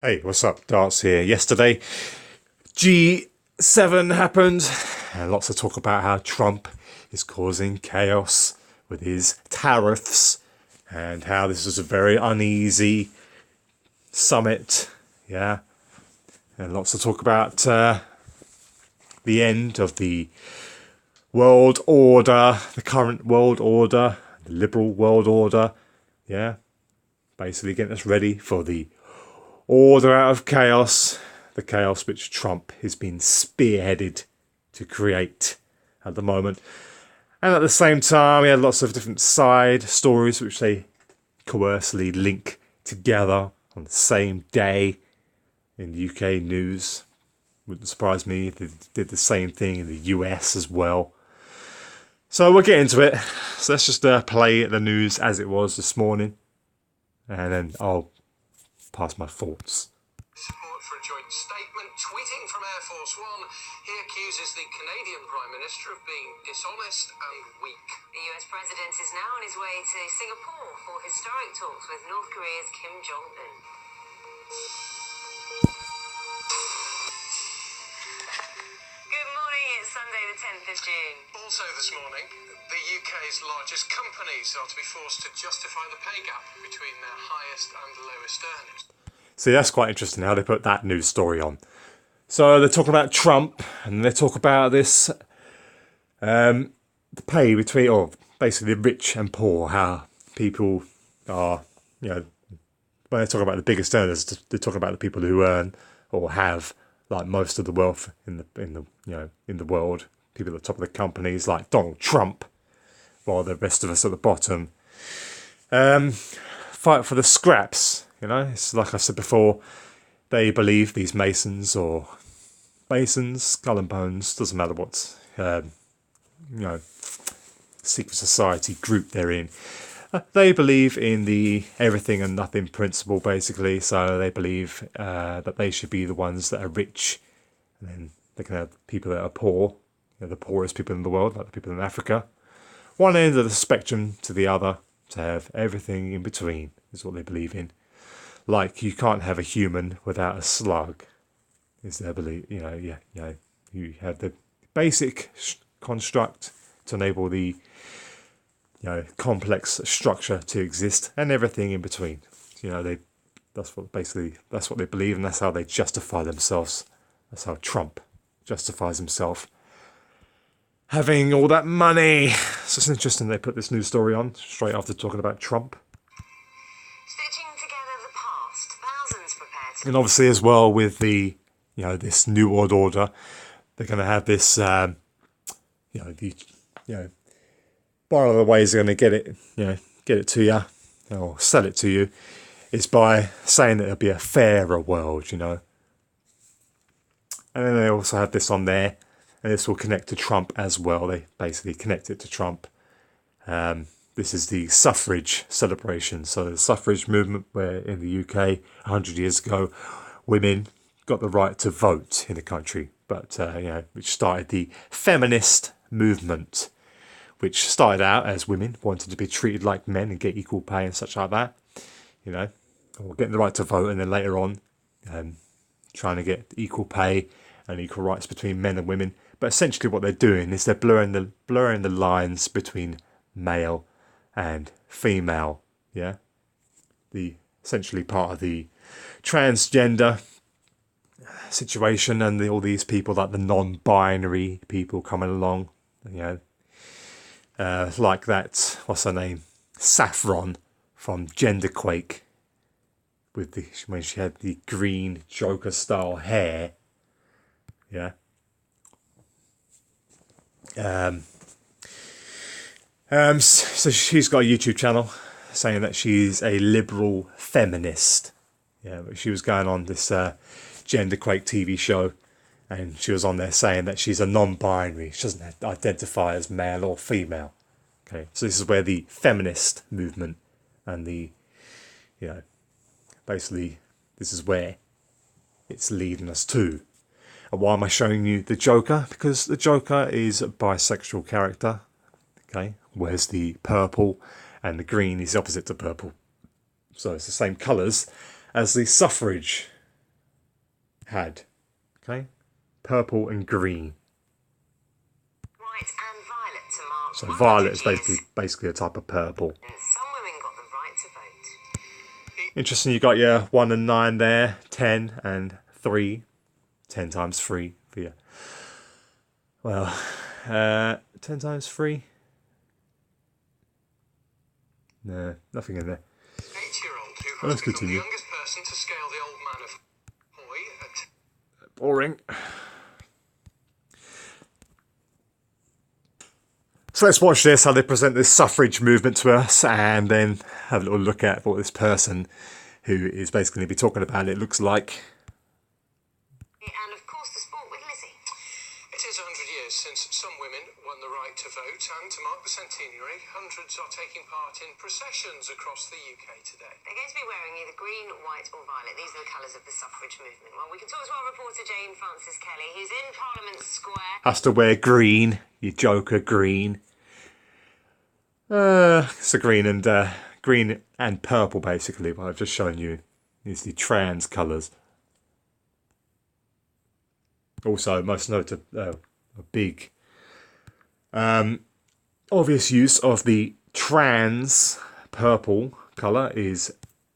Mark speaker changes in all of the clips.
Speaker 1: Hey, what's up? Darts here. Yesterday, G7 happened, and lots of talk about how Trump is causing chaos with his tariffs, and how this is a very uneasy summit. Yeah, and lots of talk about the end of the world order, the current world order, the liberal world order. Yeah, basically getting us ready for the order out of chaos, the chaos which Trump has been spearheaded to create at the moment. And at the same time, we had lots of different side stories which they coercively link together on the same day in the UK news. Wouldn't surprise me if they did the same thing in the US as well. So we'll get into it. So let's just play the news as it was this morning, and then I'll pass my thoughts.
Speaker 2: Support for a joint statement. Tweeting from Air Force One, he accuses the Canadian Prime Minister of being dishonest and weak.
Speaker 3: The US President is now on his way to Singapore for historic talks with North Korea's Kim Jong-un. Good morning, it's Sunday the 10th of June.
Speaker 2: Also this morning, the UK's largest companies are to be forced to justify the pay gap between their highest and lowest earners.
Speaker 1: See, that's quite interesting how they put that news story on. So they're talking about Trump, and they talk about this, the pay between, or basically the rich and poor, how people are, when they talk about the biggest earners, they talk about the people who earn or have like most of the wealth in the world. People at the top of the companies, like Donald Trump, while the rest of us at the bottom fight for the scraps. It's like I said before, they believe these Masons, Skull and Bones, doesn't matter what, secret society group they're in. They believe in the everything and nothing principle, basically. So they believe that they should be the ones that are rich, and then they can have people that are poor, the poorest people in the world, like the people in Africa. One end of the spectrum to the other, to have everything in between, is what they believe in. Like, you can't have a human without a slug, is their belief. You have the basic construct to enable the complex structure to exist, and everything in between. That's what they believe, and that's how they justify themselves. That's how Trump justifies himself, having all that money. So it's interesting they put this news story on straight after talking about Trump.
Speaker 3: Stitching together the past, thousands prepare to...
Speaker 1: And obviously as well with the, this new world order, they're going to have this, one of the ways they're going to get it to you, or sell it to you, is by saying that it'll be a fairer world, And then they also have this on there, and this will connect to Trump as well. They basically connect it to Trump. This is the suffrage celebration. So the suffrage movement, where in the UK 100 years ago, women got the right to vote in the country, but which started the feminist movement, which started out as women wanted to be treated like men and get equal pay and such like that, or getting the right to vote, and then later on trying to get equal pay and equal rights between men and women. But essentially what they're doing is they're blurring the lines between male and female, essentially part of the transgender situation, and all these people, like the non-binary people coming along, like that, what's her name, Saffron from Genderquake, when she had the green Joker style hair, so she's got a YouTube channel saying that she's a liberal feminist. But she was going on this Genderquake TV show, and she was on there saying that she's a non-binary. She doesn't identify as male or female. Okay, so this is where the feminist movement and the, basically this is where it's leading us to. And why am I showing you the Joker? Because the Joker is a bisexual character. Okay, whereas the purple and the green is opposite to purple. So it's the same colours as the suffrage had. Okay, purple and green.
Speaker 3: White and violet to mark
Speaker 1: So
Speaker 3: 100
Speaker 1: violet is
Speaker 3: years.
Speaker 1: basically a type of purple.
Speaker 3: And some women got the right to vote.
Speaker 1: Interesting, you got your 1 and 9 there, 10 and 3. 10 times 3 for you. Well, 10 times 3? No, nothing in there.
Speaker 2: 8-year-old who
Speaker 1: Well,
Speaker 2: has
Speaker 1: let's
Speaker 2: become
Speaker 1: continue.
Speaker 2: the youngest person to scale the old man of Hoy at
Speaker 1: Boring. So let's watch this, how they present this suffrage movement to us, and then have a little look at what this person who is basically going to be talking about it looks like.
Speaker 3: And of course the sport with Lizzie.
Speaker 2: It is 100 years since some women won the right to vote, and to mark the centenary, hundreds are taking part in processions across the UK today.
Speaker 3: They're going to be wearing either green, white or violet. These are the colours of the suffrage movement. Well, we can talk to our reporter Jane Francis Kelly, who's in Parliament Square.
Speaker 1: Has to wear green, you joker, green. It's a green and purple basically, but I've just shown you is the trans colours. Also, most noted, a big obvious use of the trans purple colour is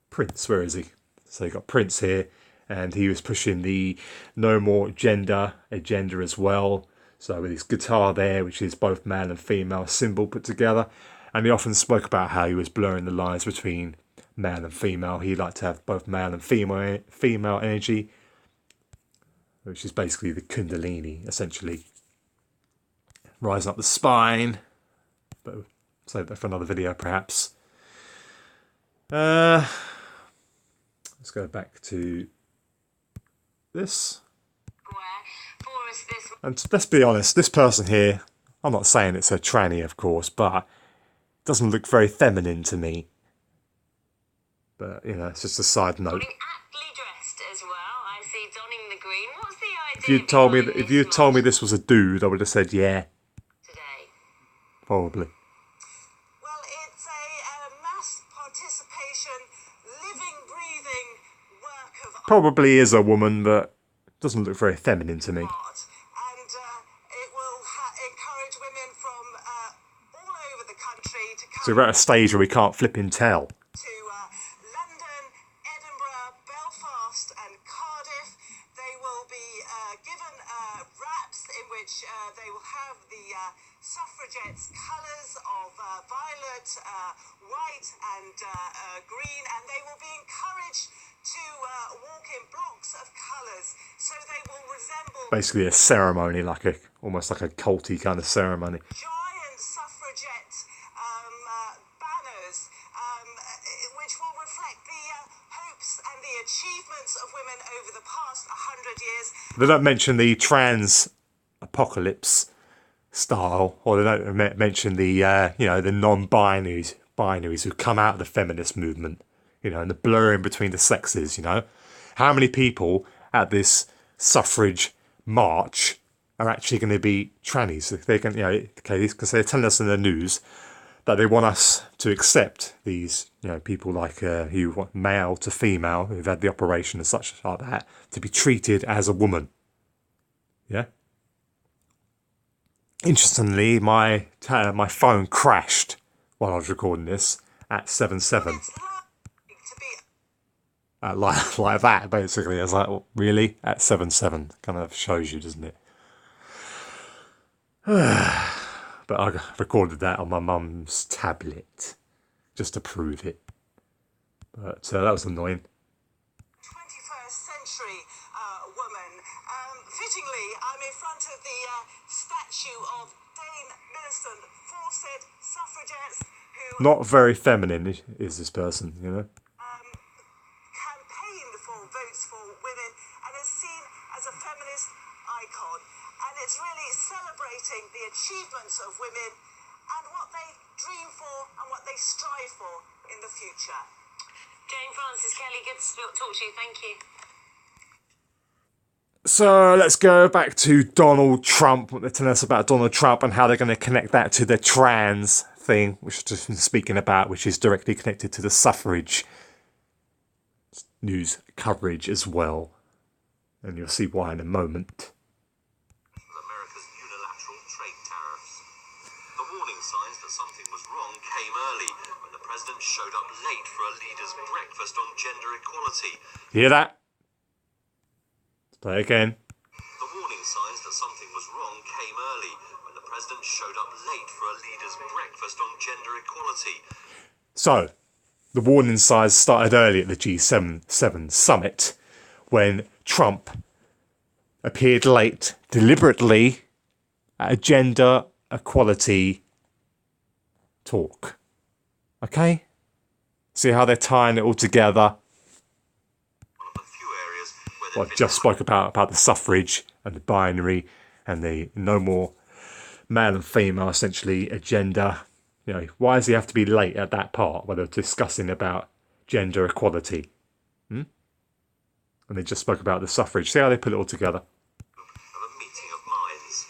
Speaker 1: Prince. Where is he? So you got Prince here, and he was pushing the no more gender agenda as well. So with his guitar there, which is both male and female symbol put together. And he often spoke about how he was blurring the lines between male and female. He liked to have both male and female energy, which is basically the kundalini, essentially. Rising up the spine. But we'll save that for another video, perhaps. Let's go back to this. And let's be honest, this person here, I'm not saying it's a tranny, of course, but it doesn't look very feminine to me. But, you know, it's just a side note.
Speaker 3: Looking aptly dressed as well. I see donning the green. What's the idea?
Speaker 1: If you told me this was a dude, I would have said yeah.
Speaker 3: Today.
Speaker 1: Probably.
Speaker 4: Well, it's a mass participation, living, breathing work of
Speaker 1: Probably is a woman, but doesn't look very feminine to me.
Speaker 4: art, and it will encourage women from all over the country to come
Speaker 1: So we're at a stage where we can't flipping tell.
Speaker 4: to London, Edinburgh, Belfast and Cardiff. They will be given wraps in which they will have the suffragettes' colours of violet, white and green, and they will be encouraged to walk in blocks of colours, so they will resemble
Speaker 1: Basically a ceremony, almost like a culty kind of ceremony.
Speaker 4: giant suffragette banners, which will reflect the hopes and the achievements of women over the past 100 years.
Speaker 1: They don't mention the trans apocalypse style, or they don't mention the the non-binaries who come out of the feminist movement, and the blurring between the sexes. How many people at this suffrage march are actually going to be trannies? They can, because they're telling us in the news that they want us to accept these, people like who want male to female, who've had the operation and such like that, to be treated as a woman. Yeah. Interestingly, my phone crashed while I was recording this at 7:07.
Speaker 4: It's likely to be
Speaker 1: Like that, basically. I was like, well, really? At 7:07. Kind of shows you, doesn't it? But I recorded that on my mum's tablet just to prove it. But that was annoying.
Speaker 4: 21st century woman. Fittingly, I'm in front of the statue of Dame Millicent Fawcett, suffragettes who
Speaker 1: Not very feminine is this person,
Speaker 4: campaigned for votes for women and is seen as a feminist icon. And it's really celebrating the achievements of women and what they dream for and what they strive for in the future.
Speaker 3: Jane Francis Kelly, good to talk to you. Thank you.
Speaker 1: So let's go back to Donald Trump, what they're telling us about Donald Trump and how they're going to connect that to the trans thing, which I've just been speaking about, which is directly connected to the suffrage news coverage as well. And you'll see why in a moment.
Speaker 5: America's unilateral trade tariffs. The warning signs that something was wrong came early when the president showed up late for a leaders' breakfast on gender equality.
Speaker 1: Hear that? Let's play it again.
Speaker 5: The warning signs that something was wrong came early when the president showed up late for a leaders' breakfast on gender equality.
Speaker 1: So, the warning signs started early at the G7 summit when Trump appeared late deliberately at a gender equality talk. Okay? See how they're tying it all together?
Speaker 5: One of the few areas where
Speaker 1: Well, I just spoke about the suffrage and the binary and the no more male and female, essentially, agenda. You know, why does he have to be late at that part where they're discussing about gender equality? And they just spoke about the suffrage. See how they put it all together?
Speaker 5: of a meeting of minds.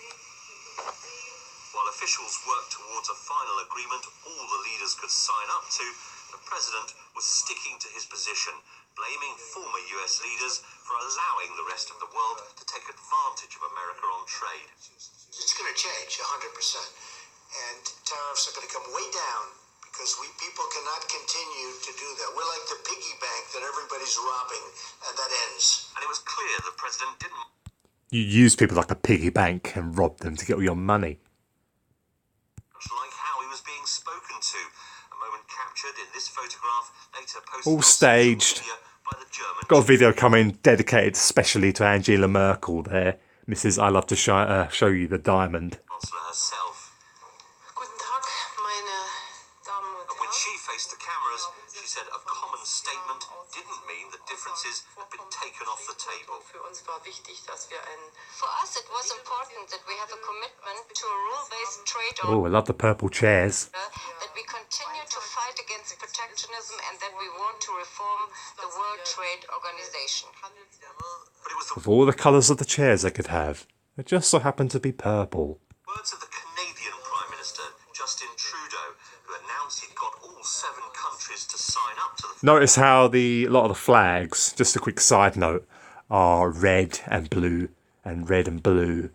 Speaker 5: While officials worked towards a final agreement all the leaders could sign up to, the president was sticking to his position, blaming former US leaders for allowing the rest of the world to take advantage of America on trade.
Speaker 2: It's going to change 100%. And tariffs are going to come way down because people cannot continue to do that. We're like the piggy bank that everybody's robbing, and that ends.
Speaker 5: And it was clear the president didn't
Speaker 1: You use people like a piggy bank and rob them to get all your money.
Speaker 5: much like how he was being spoken to. A moment captured in this photograph, later posted
Speaker 1: All
Speaker 5: on social
Speaker 1: staged.
Speaker 5: media by the German.
Speaker 1: Got a video coming dedicated especially to Angela Merkel there. Mrs. I love to show you the diamond.
Speaker 5: Chancellor herself.
Speaker 4: Guten Tag, meine Damen und
Speaker 5: And when
Speaker 4: Herren.
Speaker 5: she faced the cameras, she said a common statement didn't mean that differences had been taken off the table.
Speaker 4: Für uns war wichtig, dass wir ein
Speaker 3: For us, it was important that we have a commitment to a rule-based trade order,
Speaker 1: Oh, I love the purple chairs.
Speaker 3: that we continue to fight against protectionism, and that we want to reform the World Trade Organization.
Speaker 5: But it was the
Speaker 1: Of all the colours of the chairs they could have, it just so happened to be purple.
Speaker 5: words of the Canadian Prime Minister, Justin Trudeau, who announced he'd got all 7 countries to sign up to the
Speaker 1: Notice how a lot of the flags, just a quick side note, are red and blue and red and blue.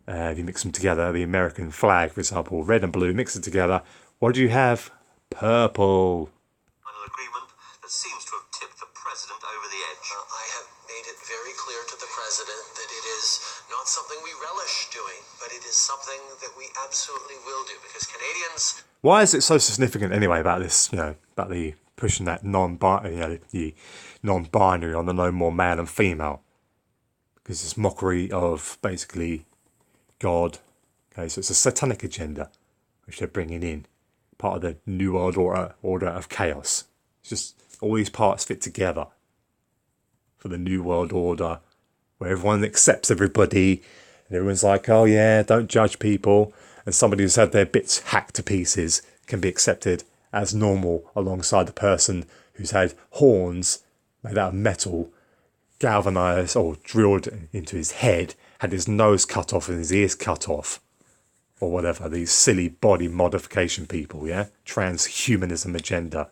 Speaker 1: If you mix them together, the American flag, for example, red and blue, mix it together. What do you have? Purple.
Speaker 5: final agreement that seems to have tipped the president over the edge.
Speaker 2: I have made it very clear to the president that it is not something we relish doing, but it is something that we absolutely will do because Canadians.
Speaker 1: Why is it so significant anyway about this? About the pushing that the non-binary on the no more male and female, because it's mockery of basically God. Okay, so it's a satanic agenda which they're bringing in, part of the new world order of chaos. It's just all these parts fit together for the new world order, where everyone accepts everybody, and everyone's like, oh yeah, don't judge people, and somebody who's had their bits hacked to pieces can be accepted as normal alongside the person who's had horns made out of metal galvanized or drilled into his head, had his nose cut off and his ears cut off, or whatever. These silly body modification people, yeah? Transhumanism agenda.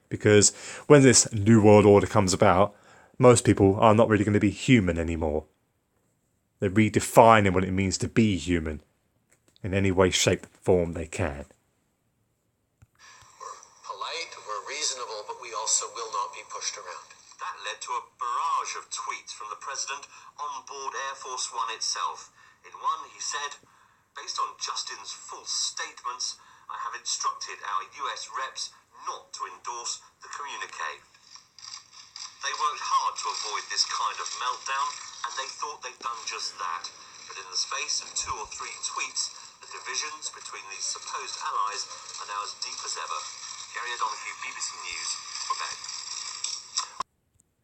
Speaker 1: Because when this new world order comes about, most people are not really going to be human anymore. They're redefining what it means to be human in any way, shape, form they can.
Speaker 2: We're polite, we're reasonable, but we also will not be pushed around.
Speaker 5: That led to a barrage of tweets from the president on board Air Force One itself. In one, he said, based on Justin's false statements, I have instructed our US reps not to endorse the communique. They worked hard to avoid this kind of meltdown, and they thought they'd done just that. But in the space of 2 or 3 tweets, the divisions between these supposed allies are now as deep as ever. Gary O'Donoghue, BBC News, Quebec.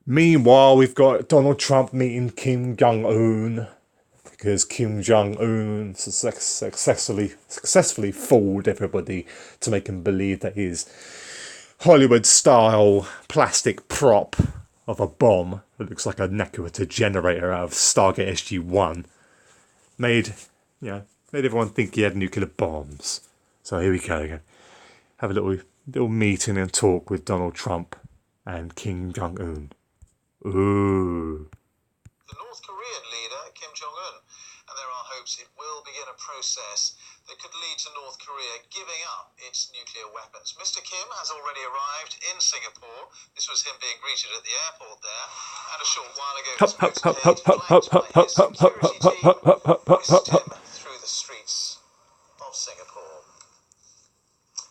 Speaker 1: Meanwhile, we've got Donald Trump meeting Kim Jong-un, because Kim Jong-un successfully fooled everybody to make him believe that his Hollywood-style plastic prop of a bomb that looks like a Nakuta generator out of Stargate SG-1 made everyone think he had nuclear bombs. So here we go again. Have a little meeting and talk with Donald Trump and Kim Jong-un. Ooh.
Speaker 2: The North Koreans
Speaker 6: hopes it will begin a process that could lead to North Korea giving up its nuclear weapons. Mr. Kim has already arrived in Singapore. This was him being greeted at the airport there. And a short while ago, his motorcade flanked by his security team whisked him through the streets of Singapore.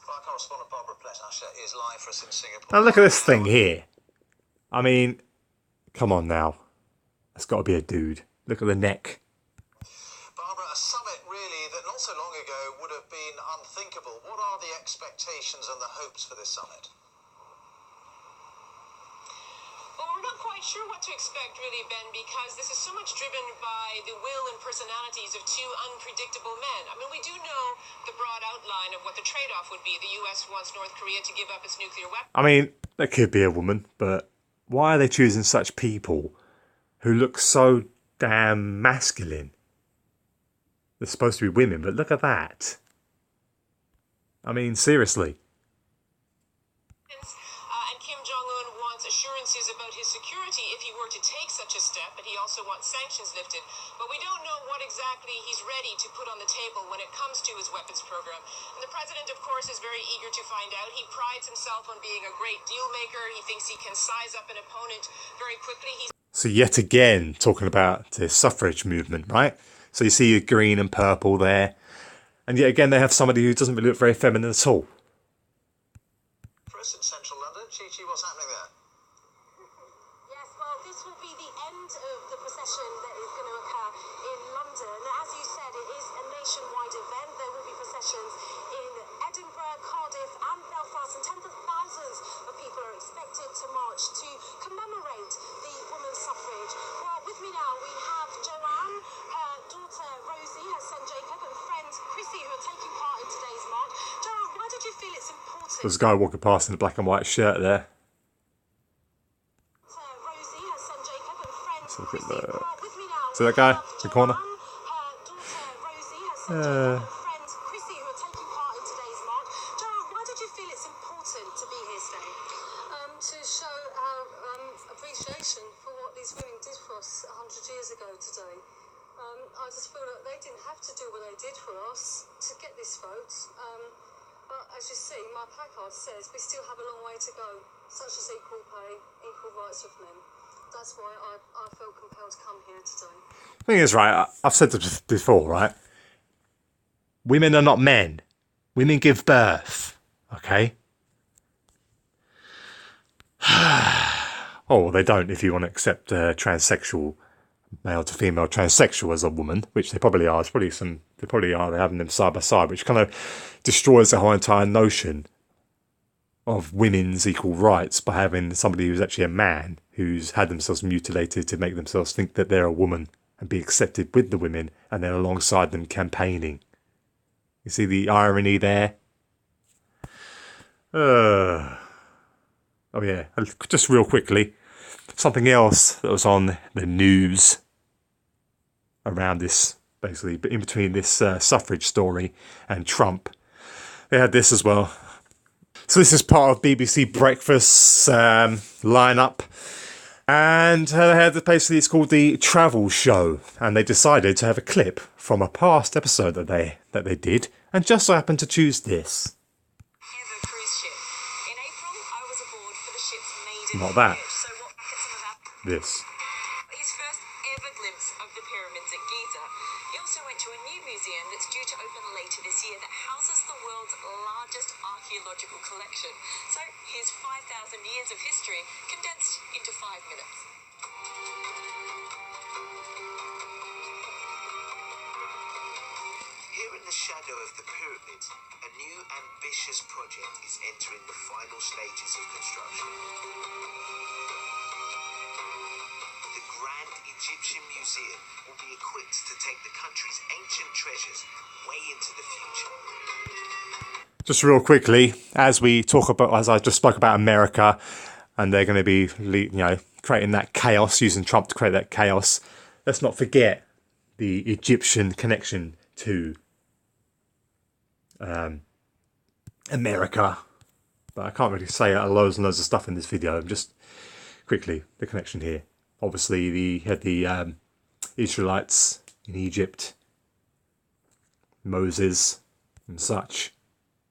Speaker 6: Our correspondent Barbara Plett-Usher is live for us in Singapore.
Speaker 1: Now look at this thing here. I mean, come on now. That's got to be a dude. Look at the neck.
Speaker 6: Barbara, a summit really that not so long ago would have been unthinkable. What are the expectations and the hopes for this summit?
Speaker 7: Well, we're not quite sure what to expect, really, Ben, because this is so much driven by the will and personalities of two unpredictable men. I mean, we do know the broad outline of what the trade-off would be. The US wants North Korea to give up its nuclear weapons.
Speaker 1: I mean, that could be a woman, but why are they choosing such people who look so damn masculine? They're supposed to be women, but look at that. I mean, seriously.
Speaker 7: And Kim Jong-un wants assurances about his security if he were to take such a step, but he also wants sanctions lifted. But we don't know what exactly he's ready to put on the table when it comes to his weapons program. And the president, of course, is very eager to find out. He prides himself on being a great deal maker. He thinks he can size up an opponent very quickly.
Speaker 1: So yet again, talking about the suffrage movement, right? So you see green and purple there. And yet again, they have somebody who doesn't really look very feminine at all.
Speaker 6: For us in central London, Chi-Chi, what's happening there?
Speaker 8: Yes, well, this will be the end of the procession that is going to occur in London. As you said, it is a nationwide event. There will be processions in Edinburgh, Cardiff and Belfast, and tens of thousands of people are expected to march to commemorate the women's suffrage. Well, with me now we have Joanne, her daughter Rosie, her son Jacob, and friend Chrissy, who are taking part in today's march. Joanne, why did you feel it's important?
Speaker 1: There's a guy walking past in a black and white shirt there.
Speaker 8: Rosie, her son Jacob, and friend
Speaker 1: Let's look at
Speaker 8: Chrissy.
Speaker 1: the...
Speaker 8: Well, with me now
Speaker 1: See that guy in the corner?
Speaker 8: her daughter Rosie, her son Jacob, and friend Chrissy, who are taking part in today's march. Joanne, why did you feel it's important to be here today?
Speaker 9: To show our appreciation for what these women did for us 100 years ago today. I just feel that they didn't have to do what they did for us to get this vote. But as you see, my placard says we still have a long way to go, such as equal pay, equal rights of men. That's why I felt compelled to come here today.
Speaker 1: The thing is, right, I've said this before, right? Women are not men. Women give birth, okay? Oh, they don't if you want to accept transsexual, male to female transsexual as a woman, which they probably are. They probably are. They're having them side by side, which kind of destroys the whole entire notion of women's equal rights by having somebody who's actually a man who's had themselves mutilated to make themselves think that they're a woman and be accepted with the women and then alongside them campaigning. You see the irony there? Oh yeah, just real quickly, something else that was on the news around this, basically, in between this suffrage story and Trump. They had this as well. So this is part of BBC Breakfast's lineup. And they had basically, it's called the Travel Show. And they decided to have a clip from a past episode that they did. And just so happened to choose this. Not that. This.
Speaker 7: His first ever glimpse of the pyramids at Giza. He also went to a new museum that's due to open later this year that houses the world's largest archaeological collection. So here's 5,000 years of history condensed into 5 minutes.
Speaker 2: Here in the shadow of the pyramids, a new ambitious project is entering the final stages of construction. The Grand Egyptian Museum will be equipped to take the country's ancient treasures way into the future.
Speaker 1: Just real quickly, as I just spoke about America, and they're going to be, creating that chaos, using Trump to create that chaos. Let's not forget the Egyptian connection to America. But I can't really say loads and loads of stuff in this video. Just quickly, the connection here. Obviously, had the Israelites in Egypt Moses and such.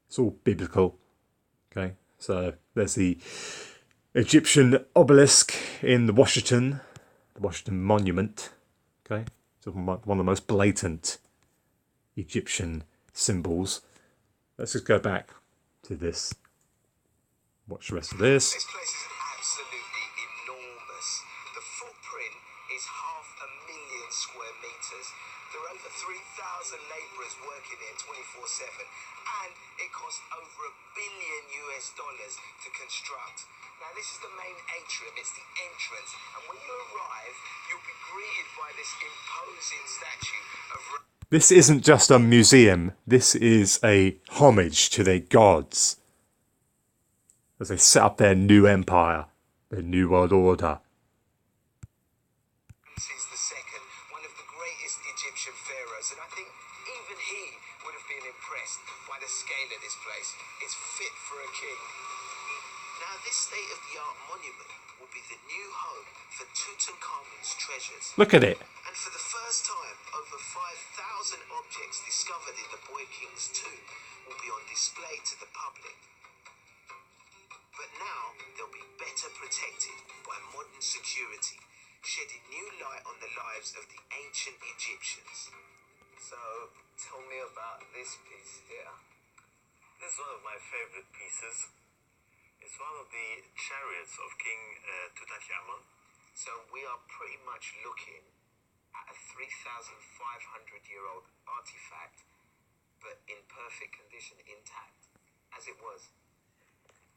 Speaker 1: It's all biblical. Okay, so there's the Egyptian obelisk in the Washington Monument. Okay, it's one of the most blatant Egyptian symbols. Let's just go back to this. Watch the rest of this.
Speaker 2: This place is absolutely enormous. The footprint is 500,000 square meters. There are over 3,000 laborers working here 24/7, and it costs over $1 billion to construct. Now, this is the main atrium. It's the entrance, and when you arrive, you'll be greeted by this imposing statue of.
Speaker 1: This isn't just a museum. This is a homage to their gods as they set up their new empire, their new world order.
Speaker 2: One of the greatest Egyptian pharaohs, and I think even he would have been impressed by the scale of this place. It's fit for a king. Now, this state-of-the-art monument will be the new home for Tutankhamun's treasures.
Speaker 1: Look at it.
Speaker 2: And for the first time, over 5,000 objects discovered in the Boy King's tomb will be on display to the public. But now they'll be better protected by modern security, shedding new light on the lives of the ancient Egyptians.
Speaker 5: So, tell me about this piece here. This is one of my favorite pieces. It's one of the chariots of King Tutankhamun.
Speaker 2: So we are pretty much looking at a 3,500-year-old artifact, but in perfect condition, intact, as it was.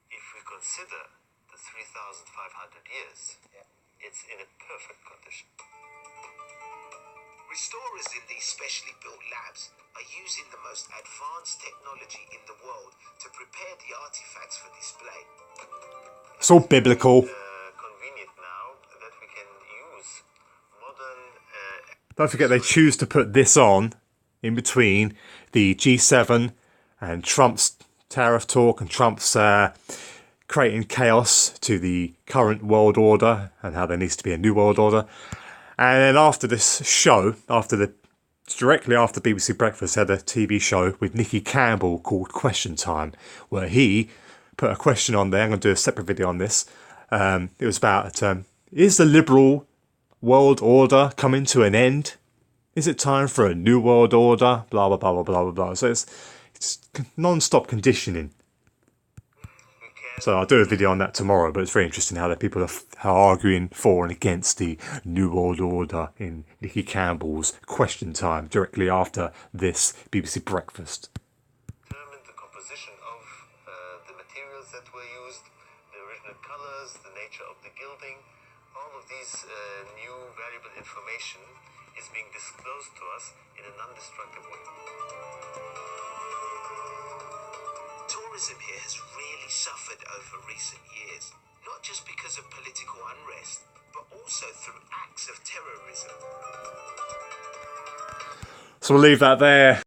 Speaker 5: If we consider the 3,500 years, it's in a perfect condition.
Speaker 2: Restorers in these specially built labs are using the most advanced technology in the world to prepare the artifacts for display.
Speaker 1: It's all biblical.
Speaker 5: Convenient now that we can use modern.
Speaker 1: Don't forget they choose to put this on in between the G7 and Trump's tariff talk and Trump's creating chaos to the current world order and how there needs to be a new world order. And then after this show, directly after BBC Breakfast had a TV show with Nicky Campbell called Question Time, where he put a question on there. I'm going to do a separate video on this. It was about, is the liberal world order coming to an end? Is it time for a new world order? Blah, blah, blah, blah, blah, blah, blah. So it's non-stop conditioning. So I'll do a video on that tomorrow, but it's very interesting how the people are arguing for and against the New World Order in Nicky Campbell's Question Time directly after this BBC Breakfast.
Speaker 5: Determine the composition of the materials that were used, the original colors, the nature of the gilding. All of these new valuable information is being disclosed to us in a non-destructive way.
Speaker 2: Tourism here has really suffered over recent years, not just because of political unrest, but also through acts of terrorism.
Speaker 1: So we'll leave that there.